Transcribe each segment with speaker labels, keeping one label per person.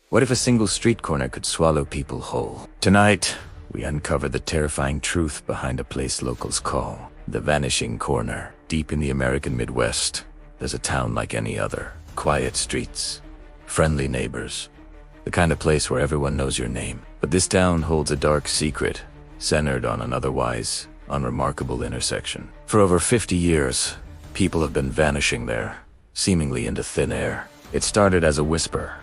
Speaker 1: What if a single street corner could swallow people whole? Tonight, we uncover the terrifying truth behind a place locals call the Vanishing Corner. Deep in the American Midwest, there's a town like any other. Quiet streets, friendly neighbors, the kind of place where everyone knows your name. But this town holds a dark secret, centered on an otherwise unremarkable intersection. For over 50 years, people have been vanishing there, seemingly into thin air. It started as a whisper,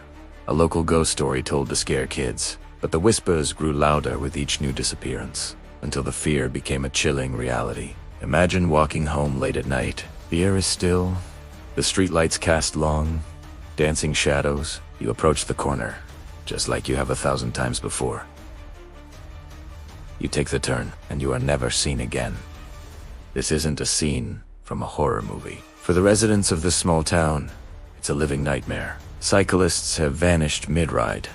Speaker 1: a local ghost story told to scare kids. But the whispers grew louder with each new disappearance, until the fear became a chilling reality. Imagine walking home late at night. The air is still, the streetlights cast long, dancing shadows. You approach the corner, just like you have 1,000 times before. You take the turn, and you are never seen again. This isn't a scene from a horror movie. For the residents of this small town, it's a living nightmare. Cyclists have vanished mid-ride,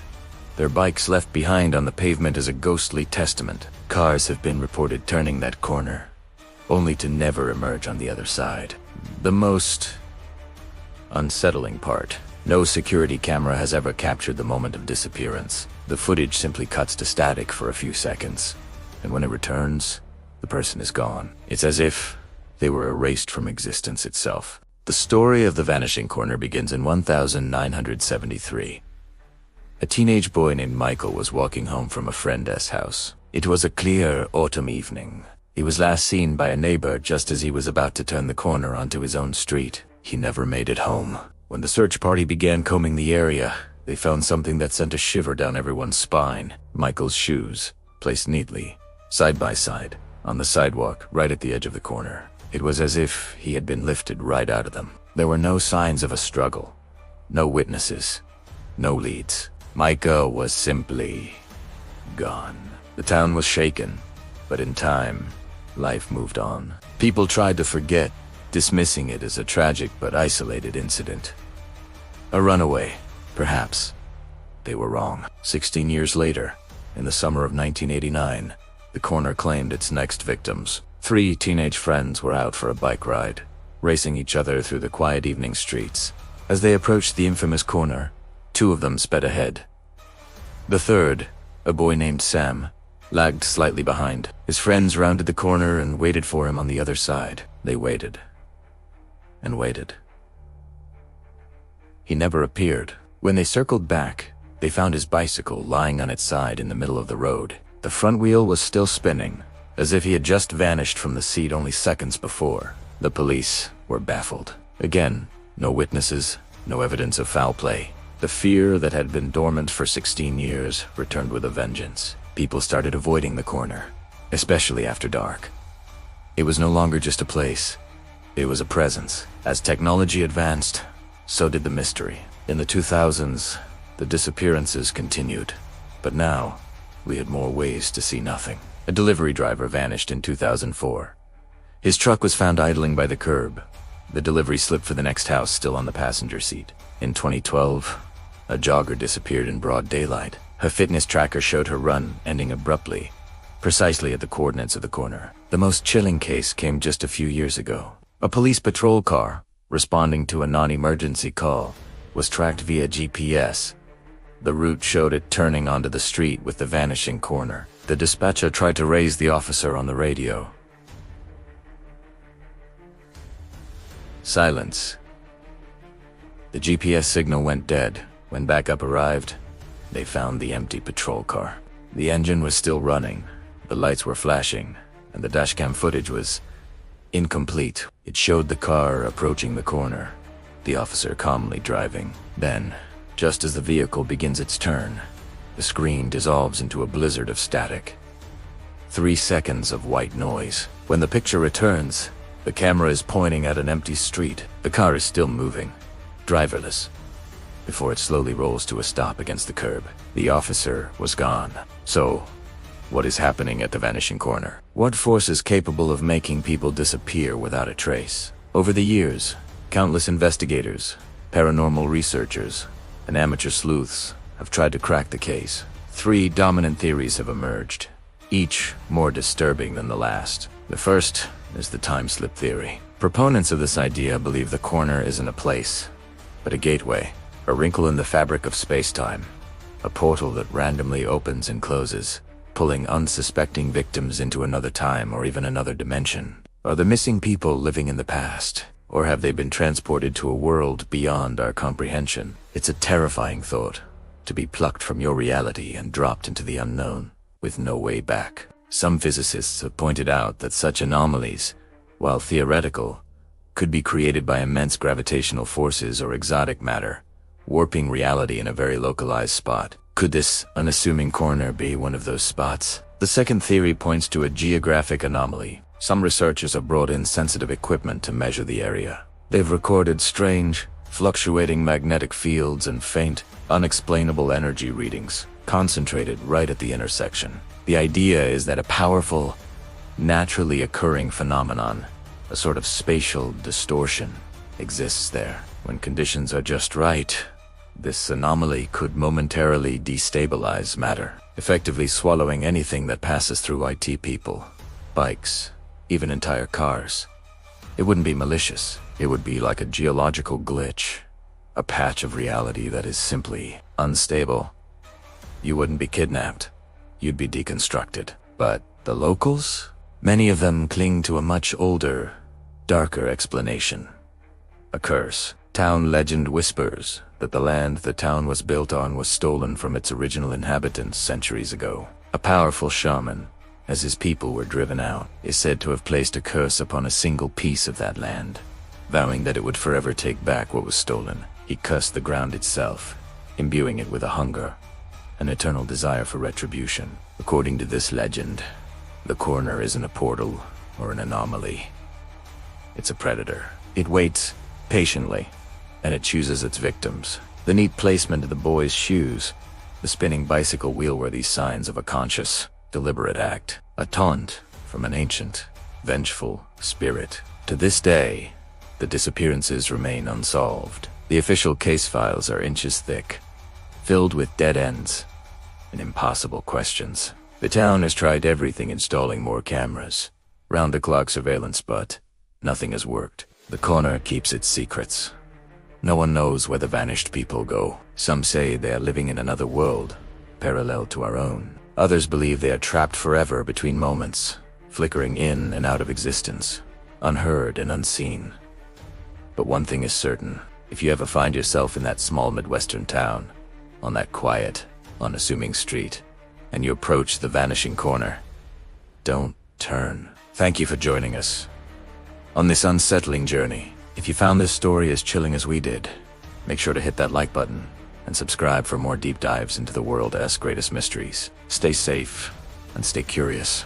Speaker 1: their bikes left behind on the pavement as a ghostly testament. Cars have been reported turning that corner, only to never emerge on the other side. The most unsettling part: no security camera has ever captured the moment of disappearance. The footage simply cuts to static for a few seconds, and when it returns, the person is gone. It's as if they were erased from existence itself. The story of the Vanishing Corner begins in 1973. A teenage boy named Michael was walking home from a friend's house. It was a clear autumn evening. He was last seen by a neighbor just as he was about to turn the corner onto his own street. He never made it home. When the search party began combing the area, they found something that sent a shiver down everyone's spine. Michael's shoes, placed neatly, side by side, on the sidewalk right at the edge of the corner. It was as if he had been lifted right out of them. There were no signs of a struggle, no witnesses, no leads. Michael was simply gone. The town was shaken, but in time, life moved on. People tried to forget, dismissing it as a tragic but isolated incident. A runaway, perhaps. They were wrong. 16 years later, in the summer of 1989, the corner claimed its next victims. 3 teenage friends were out for a bike ride, racing each other through the quiet evening streets. As they approached the infamous corner, 2 of them sped ahead. The third, a boy named Sam, lagged slightly behind. His friends rounded the corner and waited for him on the other side. They waited and waited. He never appeared. When they circled back, they found his bicycle lying on its side in the middle of the road. The front wheel was still spinning, as if he had just vanished from the seat only seconds before. The police were baffled. Again, no witnesses, no evidence of foul play. The fear that had been dormant for 16 years returned with a vengeance. People started avoiding the corner, especially after dark. It was no longer just a place. It was a presence. As technology advanced, so did the mystery. In the 2000s, the disappearances continued. But now, we had more ways to see nothing. A delivery driver vanished in 2004. His truck was found idling by the curb. The delivery slipped for the next house, still on the passenger seat. In 2012, a jogger disappeared in broad daylight. Her fitness tracker showed her run ending abruptly, precisely at the coordinates of the corner. The most chilling case came just a few years ago. A police patrol car, responding to a non-emergency call, was tracked via GPS. The route showed it turning onto the street with the Vanishing Corner. The dispatcher tried to raise the officer on the radio. Silence. The GPS signal went dead. When backup arrived, they found the empty patrol car. The engine was still running, the lights were flashing, and the dashcam footage was incomplete. It showed the car approaching the corner, the officer calmly driving. Then, just as the vehicle begins its turn, the screen dissolves into a blizzard of static. 3 seconds of white noise. When the picture returns, the camera is pointing at an empty street. The car is still moving, driverless, before it slowly rolls to a stop against the curb. The officer was gone. So, what is happening at the Vanishing Corner? What force is capable of making people disappear without a trace? Over the years, countless investigators, paranormal researchers, and amateur sleuths have tried to crack the case. 3 dominant theories have emerged, each more disturbing than the last. The first is the time slip theory. Proponents of this idea believe the corner isn't a place, but a gateway, a wrinkle in the fabric of space-time. A portal that randomly opens and closes, pulling unsuspecting victims into another time or even another dimension. Are the missing people living in the past? Or have they been transported to a world beyond our comprehension? It's a terrifying thought, to be plucked from your reality and dropped into the unknown, with no way back. Some physicists have pointed out that such anomalies, while theoretical, could be created by immense gravitational forces or exotic matter, warping reality in a very localized spot. Could this unassuming corner be one of those spots? The second theory points to a geographic anomaly. Some researchers have brought in sensitive equipment to measure the area. They've recorded strange, fluctuating magnetic fields and faint, unexplainable energy readings, concentrated right at the intersection. The idea is that a powerful, naturally occurring phenomenon, a sort of spatial distortion, exists there. When conditions are just right, this anomaly could momentarily destabilize matter, effectively swallowing anything that passes through IT people, bikes, even entire cars. It wouldn't be malicious. It would be like a geological glitch, a patch of reality that is simply unstable. You wouldn't be kidnapped. You'd be deconstructed. But the locals? Many of them cling to a much older, darker explanation. A curse. Town legend whispers that the land the town was built on was stolen from its original inhabitants centuries ago. A powerful shaman, as his people were driven out, is said to have placed a curse upon a single piece of that land. Vowing that it would forever take back what was stolen, he cursed the ground itself, imbuing it with a hunger, an eternal desire for retribution. According to this legend, the corner isn't a portal or an anomaly. It's a predator. It waits patiently, and it chooses its victims. The neat placement of the boy's shoes, the spinning bicycle wheel were these signs of a conscious, deliberate act. A taunt from an ancient, vengeful spirit. To this day, the disappearances remain unsolved. The official case files are inches thick, filled with dead ends and impossible questions. The town has tried everything, installing more cameras, round-the-clock surveillance, but nothing has worked. The corner keeps its secrets. No one knows where the vanished people go. Some say they are living in another world, parallel to our own. Others believe they are trapped forever between moments, flickering in and out of existence, unheard and unseen. But one thing is certain: if you ever find yourself in that small Midwestern town, on that quiet, unassuming street, and you approach the Vanishing Corner, don't turn. Thank you for joining us on this unsettling journey. If you found this story as chilling as we did, make sure to hit that like button and subscribe for more deep dives into the world's greatest mysteries. Stay safe and stay curious.